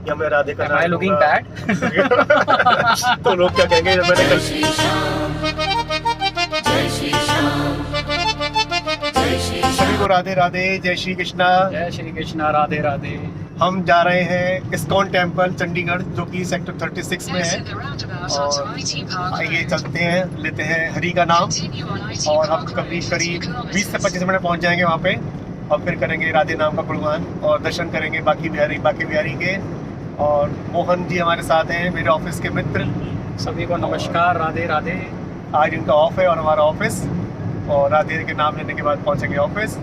या मैं राधे का Am I नाम looking लूंगा। bad? तो लोग क्या कहेंगे जब मैंने सभी को राधे राधे, जय श्री कृष्णा। जय श्री कृष्णा, राधे राधे। हम जा रहे हैं इस्कॉन टेम्पल चंडीगढ़, जो कि सेक्टर 36 में है। और आइए चलते हैं, लेते हैं हरि का नाम, और हम करीब 20 से 25 मिनट पहुंच जाएंगे वहाँ पे, और फिर करेंगे राधे नाम का गुणगान और दर्शन करेंगे बाकी बिहारी के। और मोहन जी हमारे साथ हैं, मेरे ऑफिस के मित्र। सभी को नमस्कार, राधे राधे। आज इनका ऑफ है और हमारा ऑफिस, और राधे के नाम लेने के बाद पहुंचेंगे ऑफिस।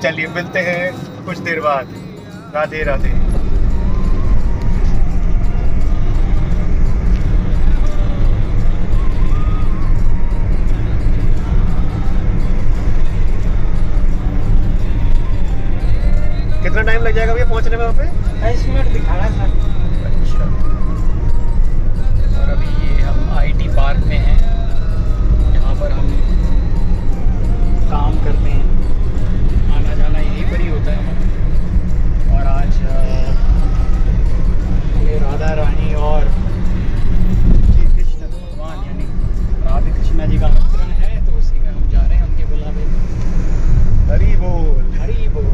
चलिए मिलते हैं कुछ देर बाद। राधे राधे। कितना टाइम लग जाएगा भैया पहुंचने में वहाँ पे? 22 मिनट दिखा रहा था। अच्छा। और अभी ये हम आईटी पार्क में हैं, यहाँ पर हम काम करते हैं। आना जाना यहीं पर ही होता है हमारा। और आज हमें राधा रानी और श्री कृष्ण भगवान यानी राधे कृष्णा जी का आमंत्रण है, तो उसी में हम जा रहे हैं उनके बुलावे में। हरी बोल। हरि बोल।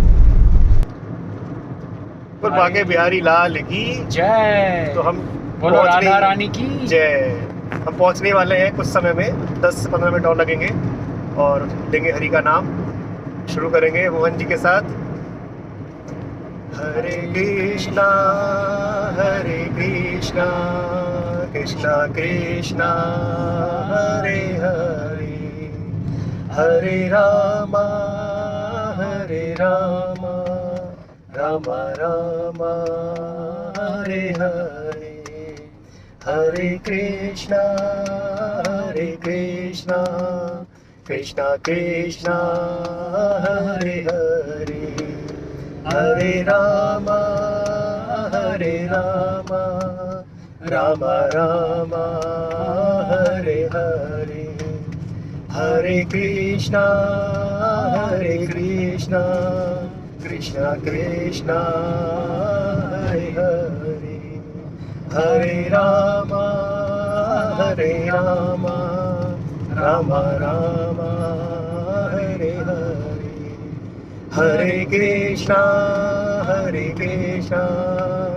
पर बाके बिहारी लाल की जय। तो हम बोलो पहुंचने- राधा रानी की जय। हम पहुंचने वाले हैं कुछ समय में, 10 से 15 मिनट और लगेंगे, और लेंगे हरि का नाम। शुरू करेंगे मोहन जी के साथ। हरे कृष्णा कृष्णा कृष्णा हरे हरे, हरे रामा रामा रामा हरे हरे, हरे कृष्णा कृष्णा कृष्णा हरे हरे, हरे रामा रामा रामा हरे हरे, हरे कृष्णा कृष्णा कृष्णा हरे हरे, हरे रामा रामा रामा हरे हरे, हरे कृष्णा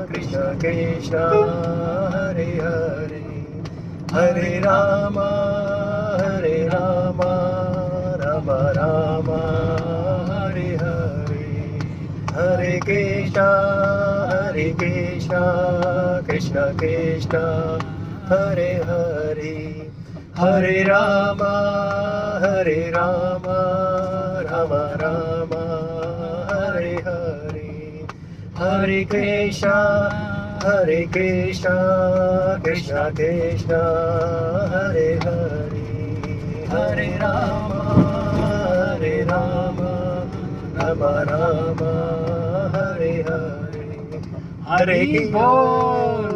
कृष्णा कृष्णा हरे हरे, हरे रामा रामा रामा हरे हरे, हरे कृष्णा कृष्णा कृष्णा हरे हरे, हरे रामा रामा रामा हरे हरे, हरे कृष्णा कृष्णा कृष्णा हरे हरे, हरे रामा रामा रामा हरे हरे, हरे बोल।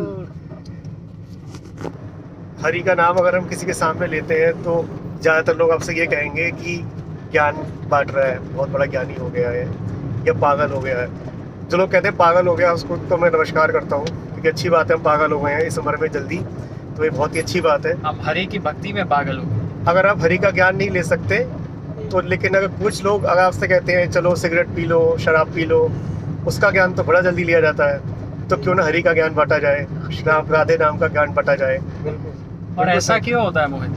हरि का नाम अगर हम किसी के सामने लेते हैं तो ज़्यादातर लोग आपसे ये कहेंगे कि ज्ञान बांट रहा है, बहुत बड़ा ज्ञानी हो गया है, या पागल हो गया है। जो लोग कहते हैं पागल हो गया, उसको तो मैं नमस्कार करता हूँ, क्योंकि अच्छी बात है हम पागल हो गए हैं इस उम्र में जल्दी, तो ये बहुत ही अच्छी बात है। हम हरि की भक्ति में पागल हो गए। अगर आप हरि का ज्ञान नहीं ले सकते तो, लेकिन अगर कुछ लोग अगर आपसे कहते हैं चलो सिगरेट पी लो, शराब पी लो, उसका ज्ञान तो बड़ा जल्दी लिया जाता है, तो क्यों ना हरि का ज्ञान बांटा जाए, राधे नाम का ज्ञान बांटा जाए। और ऐसा क्यों होता है मोहित?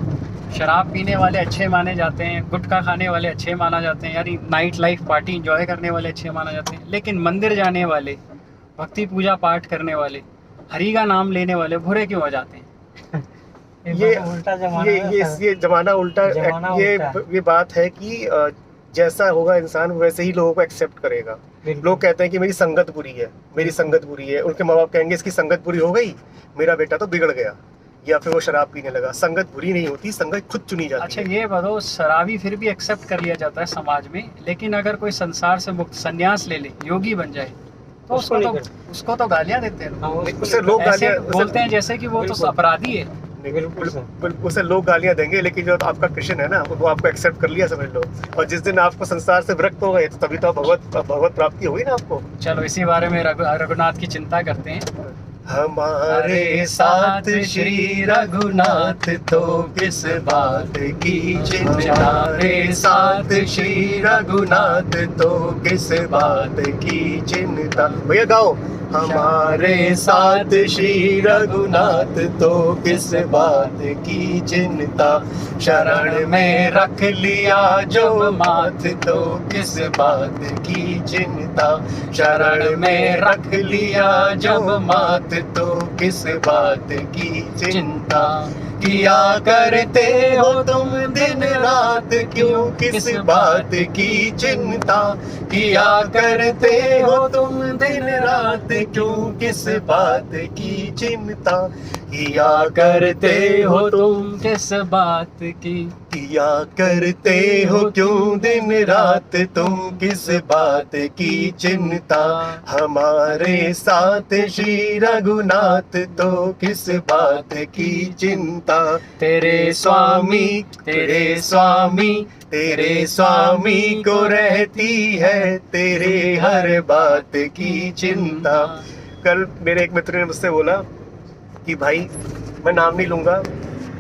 शराब पीने वाले अच्छे माने जाते हैं, गुटखा खाने वाले अच्छे माना जाते हैं, यानी नाइट लाइफ पार्टी एंजॉय करने वाले अच्छे माना जाते हैं, लेकिन मंदिर जाने वाले, भक्ति पूजा पाठ करने वाले, हरि का नाम लेने वाले बुरे क्यों हो जाते हैं? ये उल्टा जमाना ये जमाना उल्टा, जमाना उल्टा। ये बात है कि जैसा होगा इंसान वैसे ही लोगों को एक्सेप्ट करेगा। लोग कहते हैं कि मेरी संगत बुरी है, उनके माँ बाप कहेंगे इसकी संगत बुरी हो गई, मेरा बेटा तो बिगड़ गया, या फिर वो शराब पीने लगा। संगत बुरी नहीं होती, संगत खुद चुनी जाती अच्छा है। ये बताओ, शराबी फिर भी एक्सेप्ट कर लिया जाता है समाज में, लेकिन अगर कोई संसार से मुक्त संन्यास ले ले, योगी बन जाए, तो उसको तो गालियां देते हैं लोग। उससे लोग ऐसे गालियां बोलते हैं जैसे कि वो तो अपराधी है। उसे लोग गालियां देंगे, लेकिन जो आपका कृष्ण है ना, वो आपको एक्सेप्ट कर लिया समझ लो। और जिस दिन आपको संसार से विरक्त हो गए, तो तभी तो भगवत प्राप्ति होगी ना आपको। चलो इसी बारे में रघुनाथ की चिंता करते हैं। हमारे साथ श्री रघुनाथ तो किस बात की चिंता, हमारे साथ श्री रघुनाथ तो किस बात की चिंता। भैया गाओ। हमारे साथ श्री रघुनाथ तो किस बात की चिंता, शरण में रख लिया जो माथ तो किस बात की चिंता, शरण में रख लिया जब माथ तो किस बात की चिंता। किया करते हो तुम दिन रात क्यों किस बात की चिंता, किया करते हो तुम दिन रात क्यों किस बात की चिंता, किया करते हो तुम किस बात की, किया करते हो क्यों दिन रात तुम किस बात की चिंता, हमारे साथ श्री रघुनाथ तो किस बात की चिंता। तेरे स्वामी तेरे स्वामी को रहती है तेरे हर बात की चिंता। कल मेरे एक मित्र ने मुझसे बोला कि भाई, मैं नाम नहीं लूँगा,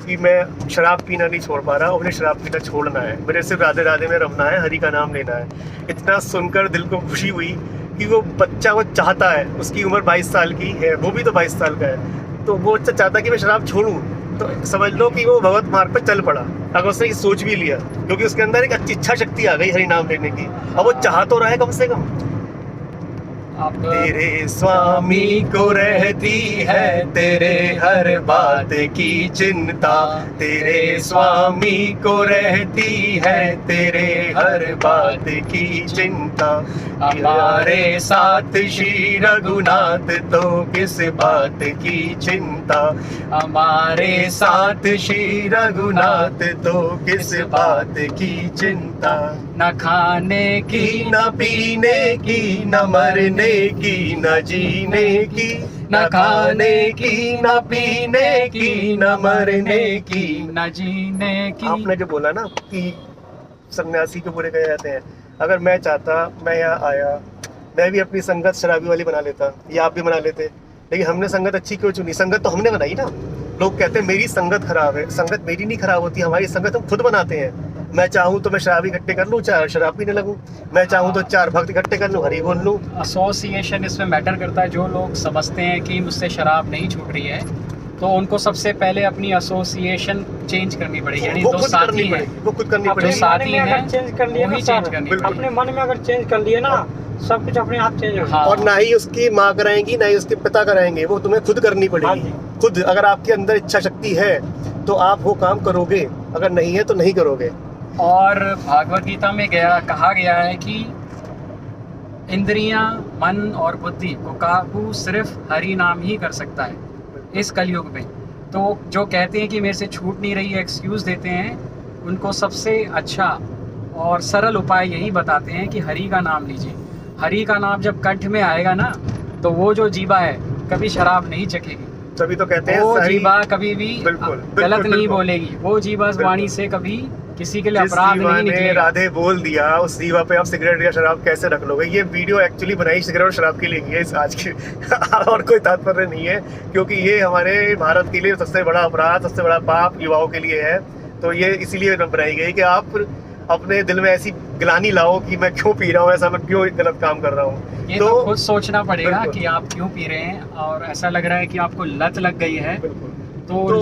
कि मैं शराब पीना नहीं छोड़ पा रहा, उन्हें शराब पीना छोड़ना है, मेरे सिर्फ राधे राधे में रमना है, हरि का नाम लेना है। इतना सुनकर दिल को खुशी हुई कि वो बच्चा वो चाहता है, उसकी उम्र 22 साल की है, वो भी तो 22 साल का है, तो वो बच्चा चाहता है कि मैं शराब छोड़ूं। तो समझ लो कि वो भगवत मार्ग पर चल पड़ा, अगर उसने ये सोच भी लिया, क्योंकि उसके अंदर एक अच्छी इच्छा शक्ति आ गई हरि नाम लेने की। अब वो चाह तो रहा है कम से कम। आप तेरे स्वामी को रहती है तेरे हर बात की चिंता, तेरे स्वामी को रहती है तेरे हर बात की चिंता, हमारे साथ श्री रघुनाथ तो किस बात की चिंता, हमारे साथ श्री रघुनाथ तो किस बात की चिंता। न खाने की न पीने की न मरने की न जीने की, न खाने की न पीने की न मरने की न जीने की। आपने जो बोला ना कि सन्यासी को पूरे कहे जाते हैं, अगर मैं चाहता, मैं यहाँ आया, मैं भी अपनी संगत शराबी वाली बना लेता, या आप भी बना लेते, लेकिन हमने संगत अच्छी क्यों चुनी? संगत तो हमने बनाई ना। लोग कहते हैं मेरी संगत खराब है, संगत मेरी नहीं खराब होती, हमारी संगत हम खुद बनाते हैं। मैं चाहूँ तो मैं शराब इकट्ठे कर लूँ, चाहे शराब पीने लगूँ, मैं चाहूँ तो 4 भक्त इकट्ठे कर लूँ, हरी बोल लूँ। एसोसिएशन इसमें मैटर करता है। जो लोग समझते हैं कि मुझसे शराब नहीं छूट रही है, तो उनको सबसे पहले अपनी एसोसिएशन चेंज करनी पड़ेगी। यानी वो दो खुद साथी करनी हैं, पड़ेगी, वो खुद करनी जो पड़ेगी। साथी मन में हैं अगर चेंज कर लिए ना वही चेंज सर, करनी बिल्कुल। पड़ेगी। अपने मन में अगर चेंज कर लिए ना, सब कुछ अपने आप चेंज होगा। हाँ। और ना ही उसकी माँ कराएंगी ना ही उसके पिता कराएंगे, वो तुम्हें खुद करनी हाँ पड़ेगी। जी। खुद अगर आपके अंदर इच्छा शक्ति है तो आप वो काम करोगे, अगर नहीं है तो नहीं करोगे। और भागवत गीता में कहा गया है कि इंद्रियां, मन और बुद्धि को काबू सिर्फ हरि नाम ही कर सकता है इस कलयुग में। तो जो कहते हैं कि मेरे से छूट नहीं रही है, एक्सक्यूज़ देते हैं, उनको सबसे अच्छा और सरल उपाय यही बताते हैं कि हरि का नाम लीजिए। हरि का नाम जब कंठ में आएगा ना, तो वो जो जीवा है कभी शराब नहीं चखेगी, तभी तो कहते हैं वो सही- जीवा कभी भी बिल्कुल, गलत बिल्कुल, नहीं बिल्कुल। बोलेगी, वो जीवा बिल्कुल। वाणी से कभी किसी के लिए जिस अपराध जीवा नहीं ने निकलेगा। राधे बोल दिया, उस जीवा पे आप सिगरेट या शराब कैसे रख लोगे? ये वीडियो एक्चुअली बनाई सिगरेट और शराब के लिए की है इस आज की और कोई तात्पर्य नहीं है, क्योंकि ये हमारे भारत के लिए सबसे बड़ा अपराध, सबसे बड़ा पाप युवाओं के लिए है। तो ये इसीलिए बनाई गई कि आप अपने दिल में ऐसी ग्लानि लाओ कि मैं क्यों पी रहा हूँ, ऐसा मैं क्यों गलत काम कर रहा हूँ। ये तो खुद सोचना पड़ेगा बिल्कुल। कि आप क्यों पी रहे हैं, और ऐसा लग रहा है कि आपको लत लग गई है। बिल्कुल। तो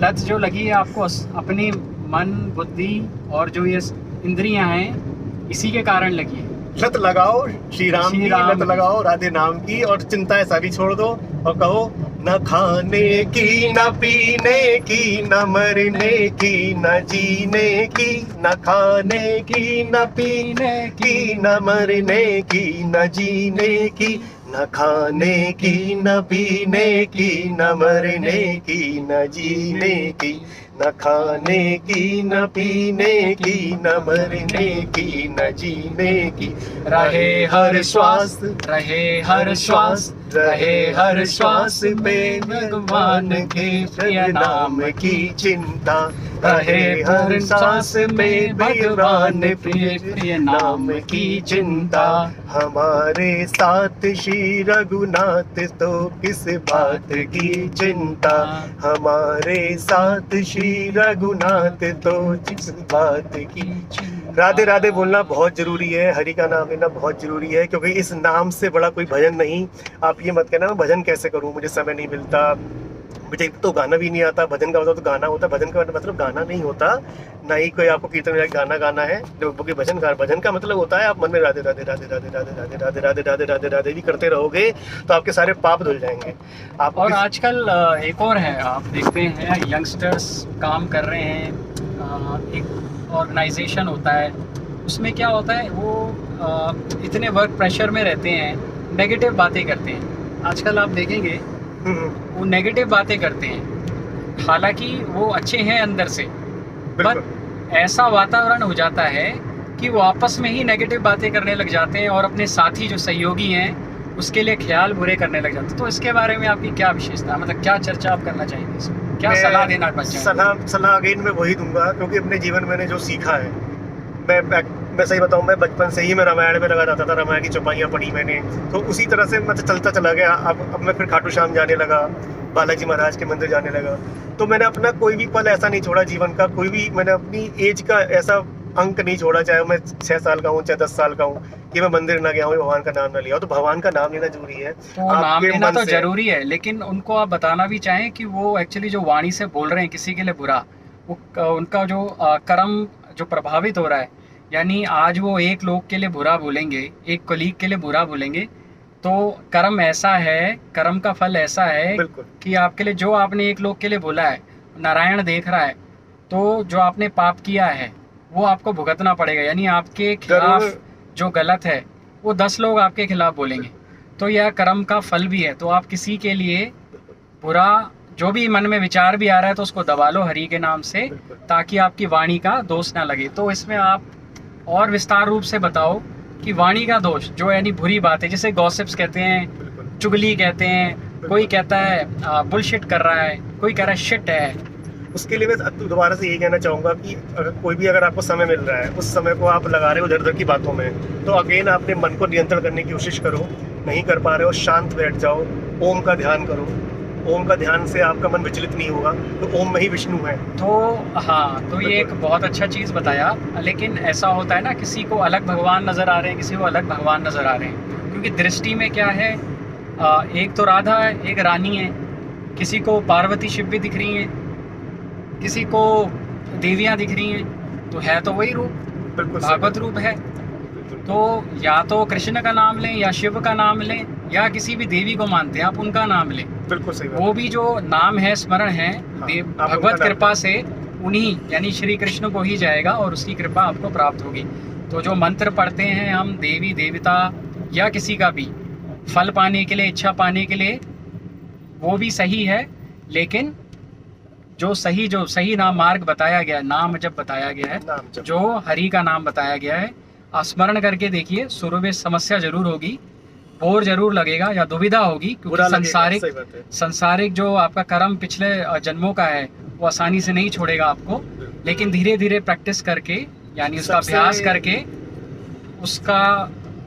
लत जो लगी है आपको अपनी मन, बुद्धि और जो ये इंद्रियां हैं, इसी के कारण लगी है। लत लगाओ श्री राम की, राम लत लगाओ राधे नाम की, और चिंताएं सारी छोड़ दो और कहो न खाने की न पीने की न मरने की न जीने की, न खाने की न पीने की न मरने की न जीने की, न खाने की न पीने की न मरने की न जीने की, न खाने की न पीने की न मरने की न जीने की, रहे हर श्वास, रहे हर श्वास, रहे हर श्वास में भगवान के प्रिय नाम की चिंता, रहे हर सांस में भगवान के प्रिय नाम की चिंता। हमारे साथ श्री रघुनाथ तो किस बात की चिंता, हमारे साथ श्री रघुनाथ तो किस बात की। राधे राधे बोलना बहुत जरूरी है, हरि का नाम लेना बहुत जरूरी है, क्योंकि इस नाम से बड़ा कोई भजन नहीं। आप ये मत कहना मैं भजन कैसे करूं, मुझे समय नहीं मिलता, मुझे तो गाना भी नहीं आता। भजन का मतलब तो गाना होता है, भजन का मतलब गाना नहीं होता, ना ही कोई आपको कीर्तन में गाना गाना है। क्योंकि भजन का मतलब होता है आप मन में राधे राधे राधे राधे राधे राधे राधे राधे राधे राधे राधे भी करते रहोगे तो आपके सारे पाप धुल जाएंगे। आप और आजकल एक और है, आप देखते हैं यंगस्टर्स काम कर रहे हैं, एक ऑर्गेनाइजेशन होता है, उसमें क्या होता है वो इतने वर्क प्रेशर में रहते हैं, नेगेटिव बातें करते हैं। आजकल आप देखेंगे वो नेगेटिव बातें करते हैं, हालांकि वो अच्छे हैं अंदर से, पर ऐसा वातावरण हो जाता है कि वो आपस में ही नेगेटिव बातें करने लग जाते हैं और अपने साथी जो सहयोगी हैं उसके लिए ख्याल बुरे करने लग जाते हैं। तो इसके बारे में आपकी क्या विशेषता, मतलब क्या चर्चा आप करना चाहेंगे इसमें, क्या सलाह देना चाहेंगे? सलाह अगेन मैं वही दूंगा, क्योंकि अपने जीवन में मैंने जो सीखा है, मैं सही बताऊं, मैं बचपन से ही मैं रामायण में लगा रहता था, रामायण की चौपाइयाँ पढ़ी मैंने, तो उसी तरह से मैं चलता चला गया। अब मैं फिर खाटू श्याम जाने लगा, बालाजी महाराज के मंदिर जाने लगा। तो मैंने अपना कोई भी पल ऐसा नहीं छोड़ा जीवन का, कोई भी मैंने अपनी एज का ऐसा अंक नहीं छोड़ा, चाहे मैं 6 साल का हूँ चाहे 10 साल का हूँ, कि मैं मंदिर ना गया हूँ, भगवान का नाम ना लिया। तो भगवान का नाम लेना जरूरी है, तो नाम लेना तो जरूरी है, लेकिन उनको आप बताना भी चाहें कि वो एक्चुअली जो वाणी से बोल रहे हैं किसी के लिए बुरा, वो उनका जो कर्म जो प्रभावित हो रहा है, यानी आज वो एक लोग के लिए बुरा बोलेंगे, एक कलीग के लिए बुरा बोलेंगे, तो कर्म ऐसा है, कर्म का फल ऐसा है कि आपके लिए जो आपने एक लोग के लिए बोला है, नारायण देख रहा है, तो जो आपने पाप किया है वो आपको भुगतना पड़ेगा। यानी आपके खिलाफ जो गलत है वो 10 लोग आपके खिलाफ बोलेंगे, तो यह कर्म का फल भी है। तो आप किसी के लिए बुरा जो भी मन में विचार भी आ रहा है तो उसको दबा लो हरि के नाम से, ताकि आपकी वाणी का दोष ना लगे। तो इसमें आप और विस्तार रूप से बताओ कि वाणी का दोष जो यानी बुरी बात है, जिसे गॉसिप्स कहते हैं, चुगली कहते हैं, कोई कहता है बुलशिट कर रहा है, कोई कह रहा है शिट है। उसके लिए मैं दोबारा से यही कहना चाहूँगा कि अगर आपको समय मिल रहा है, उस समय को आप लगा रहे हो इधर उधर की बातों में, तो अगेन अपने मन को नियंत्रण करने की कोशिश करो। नहीं कर पा रहे हो, शांत बैठ जाओ, ओम का ध्यान करो। ओम का ध्यान से आपका मन विचलित नहीं होगा, तो ओम में ही विष्णु है। तो हाँ, तो ये एक बहुत अच्छा चीज़ बताया। लेकिन ऐसा होता है ना, किसी को अलग भगवान नज़र आ रहे हैं, किसी को अलग भगवान नज़र आ रहे हैं, क्योंकि दृष्टि में क्या है, एक तो राधा है, एक रानी है, किसी को पार्वती शिव भी दिख रही हैं, किसी को देवियाँ दिख रही हैं, तो है तो वही रूप, भागवत रूप है। तो या तो कृष्ण का नाम लें या शिव का नाम लें या किसी भी देवी को मानते हैं आप उनका नाम लें, बिल्कुल सही। वो भी जो नाम है, स्मरण है, भगवत कृपा से उन्हीं यानी श्री कृष्ण को ही जाएगा और उसकी कृपा आपको प्राप्त होगी। तो जो मंत्र पढ़ते हैं हम देवी देवता या किसी का भी फल पाने के लिए, इच्छा पाने के लिए, वो भी सही है, लेकिन जो सही नाम मार्ग बताया गया, नाम जब बताया गया है, जो हरि का नाम बताया गया है, स्मरण करके देखिए। शुरू में समस्या जरूर होगी, बोर जरूर लगेगा या दुविधा होगी, क्योंकि संसारिक जो आपका कर्म पिछले जन्मों का है वो आसानी से नहीं छोड़ेगा आपको, लेकिन धीरे धीरे प्रैक्टिस करके, यानी उसका अभ्यास करके, उसका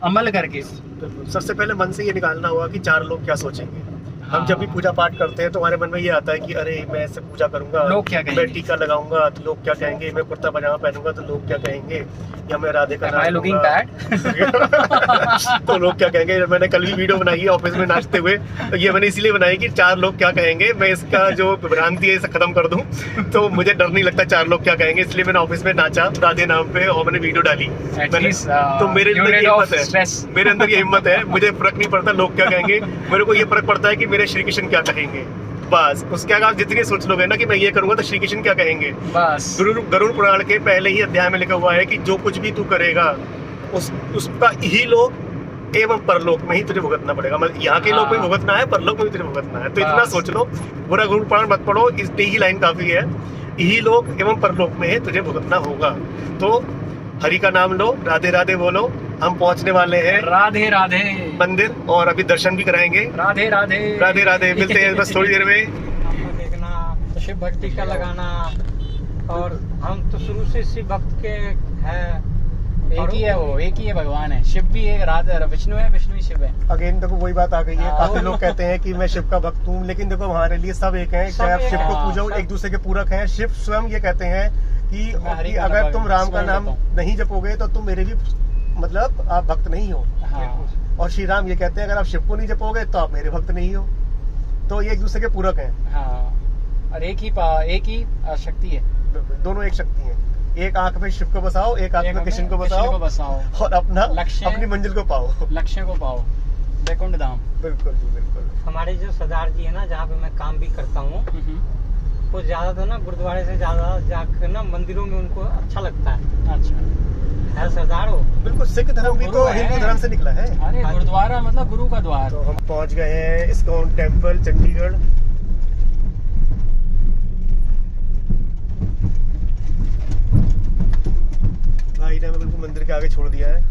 अमल करके, सबसे पहले मन से ये निकालना होगा कि 4 लोग क्या सोचेंगे। हम जब भी पूजा पाठ करते हैं तो हमारे मन में ये आता है कि अरे मैं ऐसे पूजा करूंगा, लोग क्या कहेंगे, मैं टीका लगाऊंगा तो लोग क्या कहेंगे, मैं कुर्ता पजामा पहनूंगा तो लोग क्या कहेंगे, या मैं राधे का नाम लुकिंग बैड तो लोग क्या कहेंगे। मैंने कल भी वीडियो बनाई है ऑफिस में नाचते हुए, तो ये मैंने इसीलिए बनाई कि 4 लोग क्या कहेंगे, मैं इसका जो भ्रांति है इसे खत्म कर दूं, तो मुझे डर नहीं लगता 4 लोग क्या कहेंगे। इसलिए मैंने ऑफिस में नाचा राधे नाम पे और मैंने वीडियो डाली। तो मेरे अंदर ये हिम्मत है, मेरे अंदर ये हिम्मत है, मुझे फर्क नहीं पड़ता लोग क्या कहेंगे, मेरे को ये फर्क पड़ता है कि मेरे श्री कृष्ण क्या कहेंगे। बस उसके आगे आप जितनी सोच लोगे ना कि मैं ये करूंगा तो श्री कृष्ण क्या कहेंगे। बस गरुड़ पुराण के पहले ही अध्याय में लिखा हुआ है कि जो कुछ भी तू करेगा उसका ही लोक एवं परलोक में ही तुझे भुगतना पड़ेगा। मतलब यहाँ के लोक में भुगतना है, परलोक में भी तुझे भुगतना है। तो इतना सोच लो, पूरा गरुड़ पुराण मत पढ़ो, इस ही लाइन काफी है, यही लोक एवं परलोक में तुझे भुगतना होगा। तो हरि का नाम लो, राधे राधे बोलो, हम पहुंचने वाले हैं राधे राधे मंदिर और अभी दर्शन भी कराएंगे। राधे राधे राधे राधे, मिलते हैं बस थोड़ी देर में। हमको देखना, शिव भक्ति का लगाना, और हम तो शुरू से शिव भक्त के है। एक ही है वो, एक ही है भगवान है। शिव भी एक, राधा विष्णु है, विष्णु ही शिव है। अगेन देखो वही बात आ गई है, हाँ। काफी लोग कहते हैं कि मैं शिव का भक्त हूँ, लेकिन देखो हमारे लिए सब एक हैं। चाहे आप सब शिव एक को हैं। पूजो, एक दूसरे के पूरक हैं। शिव स्वयं ये कहते हैं कि हरि का अगर नाम तुम राम का स्मरण नाम करता हूँ। नहीं जपोगे तो तुम मेरे भी मतलब आप भक्त नहीं हो। हाँ और श्री राम ये कहते हैं अगर आप शिव को नहीं जपोगे तो आप मेरे भक्त नहीं हो। तो ये एक दूसरे के पूरक हैं, हाँ, और एक ही शक्ति है। दोनों एक शक्ति है। एक आंख में शिव को बसाओ, एक आंख में कृष्ण को बसाओ और अपना लक्ष्य, अपनी मंजिल को पाओ, लक्ष्य को पाओ, वैकुंठ धाम। बिल्कुल जी बिल्कुल। हमारे जो सरदार जी है ना, जहाँ पे मैं काम भी करता हूँ, वो ज्यादातर ना गुरुद्वारे से ज्यादा जाकर ना मंदिरों में उनको अच्छा लगता है। अच्छा, है सरदार हो। बिल्कुल, सिख धर्म भी गुरु तो है। हिंदू धर्म से निकला है। अरे गुरुद्वारा मतलब गुरु का द्वार। तो हम पहुंच गए हैं इस्कॉन टेम्पल चंडीगढ़। भाई ने हमें बिल्कुल मंदिर के आगे छोड़ दिया है,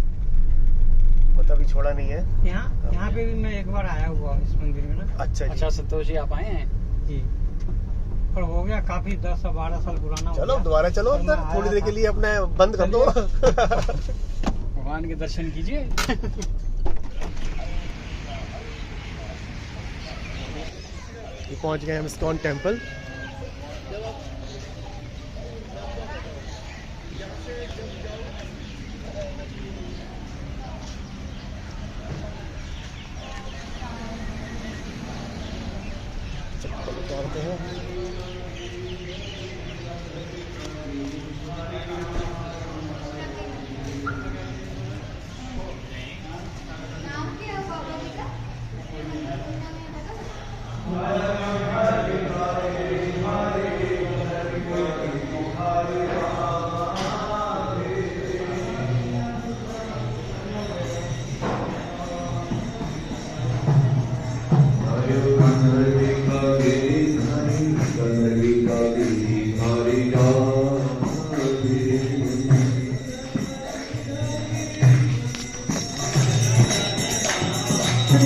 मतलब अभी छोड़ा नहीं है। यहाँ पे भी मैं एक बार आया हुआ हूँ इस मंदिर में ना। अच्छा जी। अच्छा संतोष जी आप आए हैं? जी, पर हो गया काफी 10-12 साल पुराना हो चलो गया। दोबारा चलो पर मैं अंदर, आया थोड़ी देर था। के लिए अपने बंद कर दो। भगवान के दर्शन कीजिए। पहुंच गए हम इस्कॉन टेम्पल। चप्पल उतारते हैं।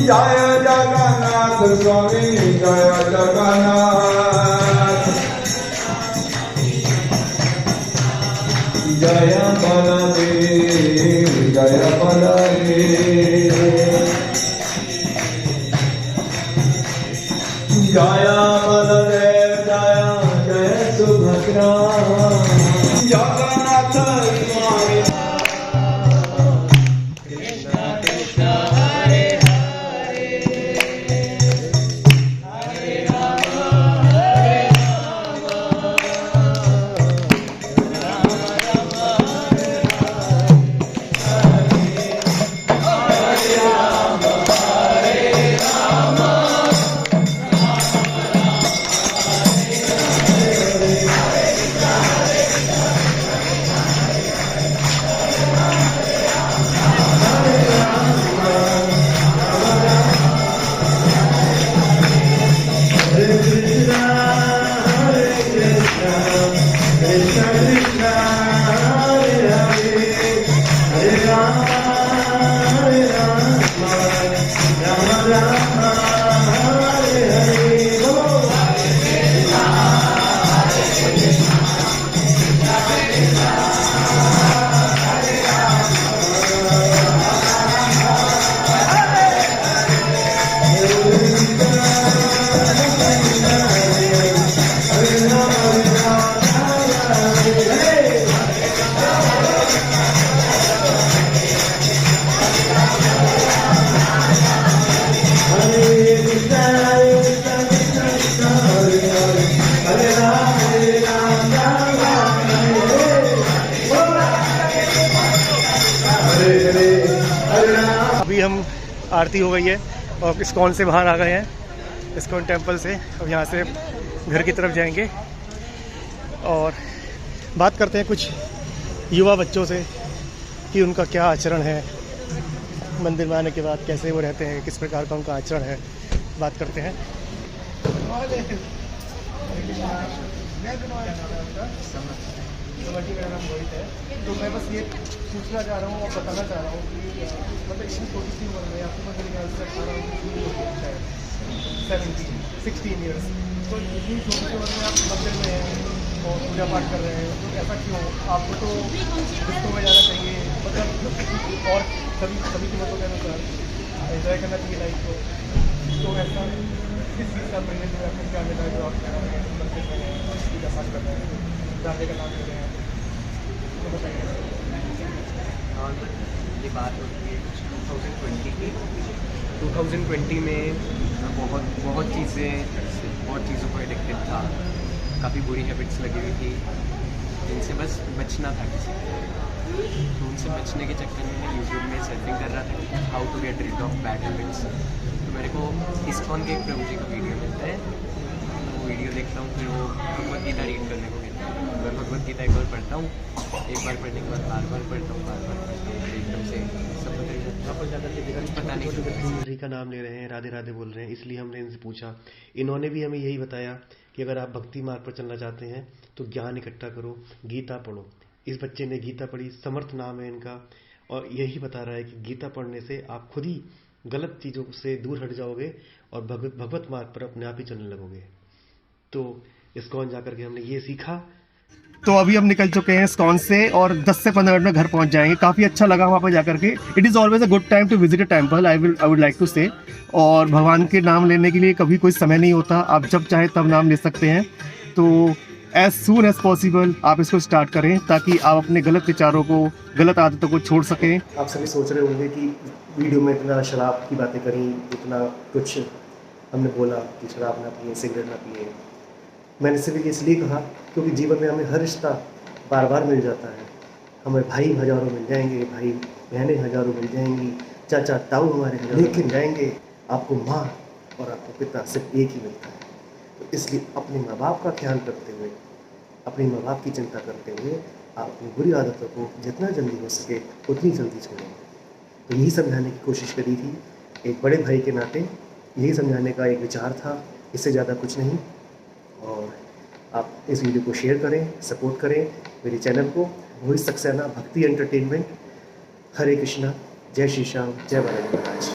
जय जगन्नाथ स्वामी जय जगन्नाथ जय बलदेव जय बलदेव जय बलदेव जय जय सुभद्रा जगन्नाथ स्वामी अभी हम आरती हो गई है और इस्कॉन से बाहर आ गए हैं, इस्कॉन टेम्पल से। अब यहाँ से घर की तरफ जाएंगे और बात करते हैं कुछ युवा बच्चों से कि उनका क्या आचरण है, मंदिर में आने के बाद कैसे वो रहते हैं, किस प्रकार का उनका आचरण है, बात करते हैं। नमस्ते, मेरा नाम मोहित है। तो मैं बस ये पूछना चाह रहा हूँ और बताना चाह रहा हूँ कि मतलब इतनी छोटी सी उम्र में आपकी उम्र मेरे ख्याल से 16 ईयर्स, तो इतनी छोटी सी उम्र में आप मंदिर में हैं और पूजा पाठ कर रहे हैं, तो ऐसा क्यों? आपको तो डिस्को में जाना चाहिए, मतलब और सभी कीमतों के अनुसार एंजॉय करना चाहिए लाइफ को। तो ऐसा किस चीज़ का प्रेरित है आपको क्या मिला जो आप मंदिर में हैं, पूजा पाठ कर रहे हैं, राधे का नाम ले रहे हैं, तो बताइए। हाँ, तो ये बात होती है 2020 की। 2020 में मैं बहुत चीज़ों को एडिक्टेड था, काफ़ी बुरी हैबिट्स लगी हुई थी जिनसे बस बचना था किसी को। तो उनसे बचने के चक्कर में मैं यूट्यूब में सर्चिंग कर रहा था कि how to get rid of bad habits. तो मेरे को इस्कॉन के एक प्रभु जी का वीडियो मिलता है, तो वो वीडियो देखता हूँ, फिर वो भगवत गीता रीड करने को मिलता है। मैं भगवत गीता एक बार पढ़ता हूँ, एक बार पढ़ने के बाद बार बार पढ़ता हूँ, फिर एकदम से सब बदल जाता है। कुछ पता नहीं चलता। हरि का नाम ले रहे हैं, राधे राधे बोल रहे हैं, इसलिए हमने इनसे पूछा। इन्होंने भी हमें यही बताया कि अगर आप भक्ति मार्ग पर चलना चाहते हैं तो ज्ञान इकट्ठा करो, गीता पढ़ो। इस बच्चे ने गीता पढ़ी, समर्थ नाम है इनका, और यही बता रहा है कि गीता पढ़ने से आप खुद ही गलत चीज़ों से दूर हट जाओगे और भगवत मार्ग पर अपने आप ही चलने लगोगे। तो इस्कॉन जाकर के हमने ये सीखा। तो अभी हम निकल चुके हैं इस्कॉन से और 10 से 15 मिनट में घर पहुंच जाएंगे। काफ़ी अच्छा लगा वहाँ पर जाकर के। It is always a good time to visit a temple, I would like to say. और भगवान के नाम लेने के लिए कभी कोई समय नहीं होता, आप जब चाहे तब नाम ले सकते हैं। तो एज सून एज पॉसिबल आप इसको स्टार्ट करें ताकि आप अपने गलत विचारों को, गलत आदतों को छोड़ सकें। आप सभी सोच रहे होंगे कि वीडियो में इतना शराब की बातें करी, इतना कुछ हमने बोला कि शराब ना पिए, सिगरेट ना पिए। मैंने सिर्फ इसलिए कहा क्योंकि जीवन में हमें हर रिश्ता बार बार मिल जाता है। हमें भाई हज़ारों मिल जाएंगे, भाई बहनें हज़ारों मिल जाएंगी, चाचा ताऊ हमारे हज़ारों, लेकिन जाएंगे आपको माँ और आपको पिता सिर्फ एक ही मिलता है। तो इसलिए अपने माँ बाप का ख्याल करते हुए, अपने माँ बाप की चिंता करते हुए आप अपनी बुरी आदतों को जितना जल्दी हो सके उतनी जल्दी छोड़ें। तो यही समझाने की कोशिश करी थी, एक बड़े भाई के नाते यही समझाने का एक विचार था, इससे ज़्यादा कुछ नहीं। और आप इस वीडियो को शेयर करें, सपोर्ट करें मेरे चैनल को, मोहित सक्सेना भक्ति एंटरटेनमेंट। हरे कृष्णा, जय श्री श्याम, जय बालाजी महाराज।